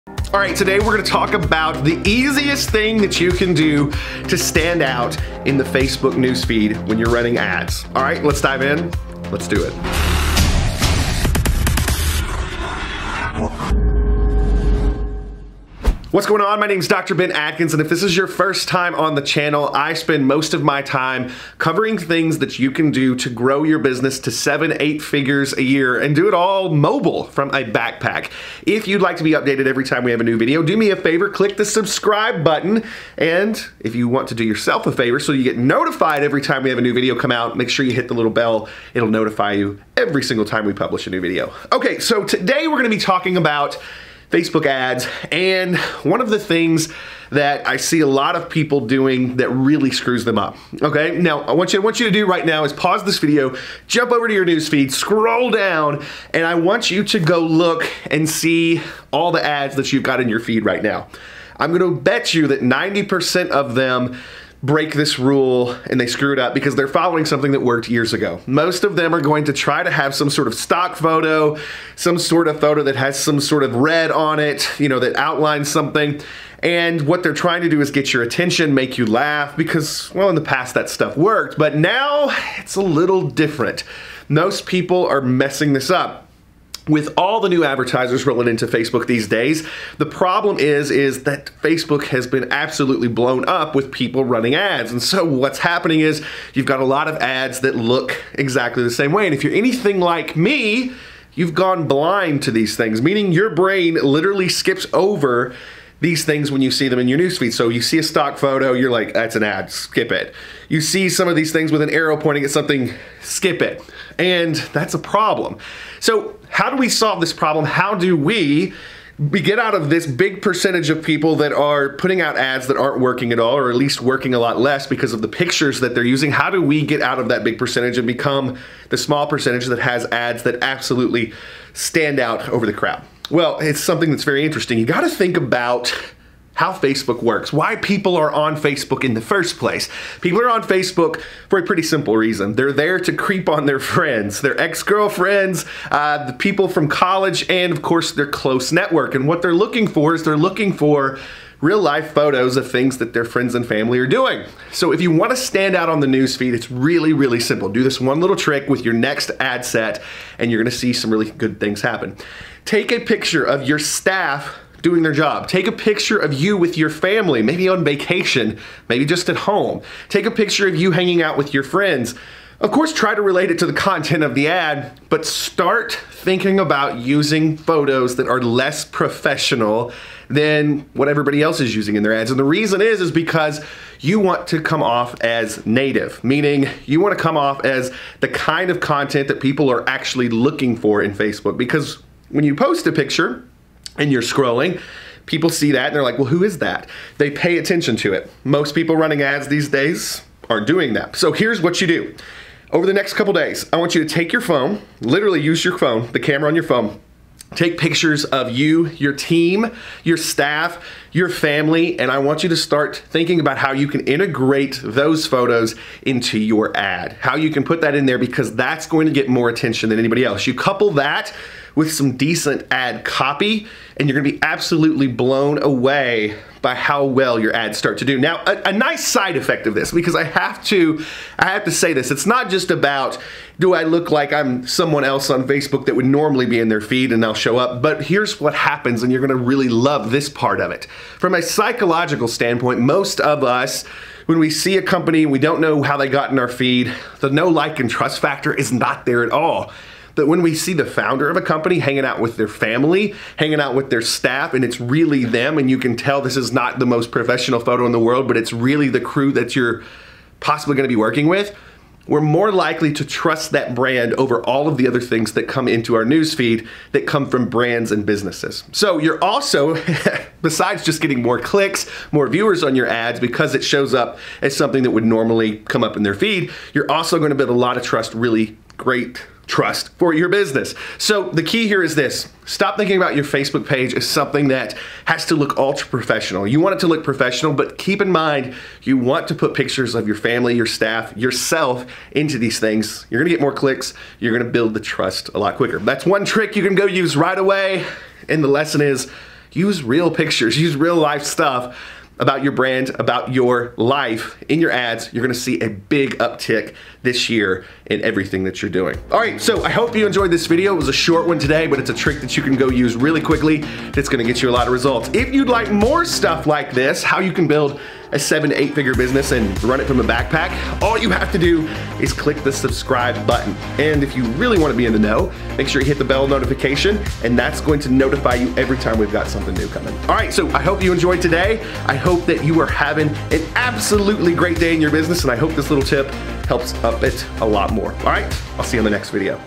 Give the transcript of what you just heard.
All right, today we're gonna talk about the easiest thing that you can do to stand out in the Facebook newsfeed when you're running ads. All right, let's dive in. Let's do it. What's going on? My name is Dr. Ben Atkins, and if this is your first time on the channel, I spend most of my time covering things that you can do to grow your business to 7-8 figures a year and do it all mobile from a backpack. If you'd like to be updated every time we have a new video, do me a favor, click the subscribe button, and if you want to do yourself a favor so you get notified every time we have a new video come out, make sure you hit the little bell. It'll notify you every single time we publish a new video. Okay, so today we're gonna be talking about Facebook ads, and one of the things that I see a lot of people doing that really screws them up. Okay, now what I want you to do right now is pause this video, jump over to your newsfeed, scroll down, and I want you to go look and see all the ads that you've got in your feed right now. I'm gonna bet you that 90% of them break this rule and they screw it up because they're following something that worked years ago. Most of them are going to try to have some sort of stock photo, some sort of photo that has some sort of red on it, you know, that outlines something. And what they're trying to do is get your attention, make you laugh because, well, in the past that stuff worked, but now it's a little different. Most people are messing this up. With all the new advertisers rolling into Facebook these days, the problem is that Facebook has been absolutely blown up with people running ads. And so what's happening is you've got a lot of ads that look exactly the same way. And if you're anything like me, you've gone blind to these things, meaning your brain literally skips over these things when you see them in your newsfeed. So you see a stock photo, you're like, that's an ad, skip it. You see some of these things with an arrow pointing at something, skip it. And that's a problem. So how do we solve this problem? How do we get out of this big percentage of people that are putting out ads that aren't working at all, or at least working a lot less because of the pictures that they're using? How do we get out of that big percentage and become the small percentage that has ads that absolutely stand out over the crowd? Well, it's something that's very interesting. You got to think about how Facebook works, why people are on Facebook in the first place. People are on Facebook for a pretty simple reason. They're there to creep on their friends, their ex-girlfriends, the people from college, and of course their close network. And what they're looking for is they're looking for real-life photos of things that their friends and family are doing. So if you want to stand out on the newsfeed, it's really, really simple. Do this one little trick with your next ad set, and you're going to see some really good things happen. Take a picture of your staff doing their job. Take a picture of you with your family, maybe on vacation, maybe just at home. Take a picture of you hanging out with your friends. Of course, try to relate it to the content of the ad, but start thinking about using photos that are less professional than what everybody else is using in their ads. And the reason is because you want to come off as native, meaning you want to come off as the kind of content that people are actually looking for in Facebook. Because when you post a picture and you're scrolling, people see that and they're like, well, who is that? They pay attention to it. Most people running ads these days aren't doing that. So here's what you do. Over the next couple days, I want you to take your phone, literally use your phone, the camera on your phone, take pictures of you, your team, your staff, your family, and I want you to start thinking about how you can integrate those photos into your ad, how you can put that in there because that's going to get more attention than anybody else. You couple that with some decent ad copy, and you're gonna be absolutely blown away by how well your ads start to do. Now, a nice side effect of this, because I have to say this, it's not just about, do I look like I'm someone else on Facebook that would normally be in their feed and I'll show up, but here's what happens, and you're gonna really love this part of it. From a psychological standpoint, most of us, when we see a company and we don't know how they got in our feed, the know, like, and trust factor is not there at all. But when we see the founder of a company hanging out with their family, hanging out with their staff, and it's really them, and you can tell this is not the most professional photo in the world, but it's really the crew that you're possibly going to be working with, we're more likely to trust that brand over all of the other things that come into our newsfeed that come from brands and businesses. So you're also, besides just getting more clicks, more viewers on your ads because it shows up as something that would normally come up in their feed, you're also going to build a lot of trust, really great trust for your business. So the key here is this: stop thinking about your Facebook page as something that has to look ultra professional. You want it to look professional, but keep in mind, you want to put pictures of your family, your staff, yourself into these things. You're gonna get more clicks, you're gonna build the trust a lot quicker. That's one trick you can go use right away, and the lesson is, use real pictures, use real life stuff about your brand, about your life in your ads. You're gonna see a big uptick this year in everything that you're doing. All right, so I hope you enjoyed this video. It was a short one today, but it's a trick that you can go use really quickly that's gonna get you a lot of results. If you'd like more stuff like this, how you can build a 7 to 8 figure business and run it from a backpack, all you have to do is click the subscribe button. And if you really want to be in the know, make sure you hit the bell notification, and that's going to notify you every time we've got something new coming. All right, so I hope you enjoyed today. I hope that you are having an absolutely great day in your business, and I hope this little tip helps up it a lot more. All right, I'll see you in the next video.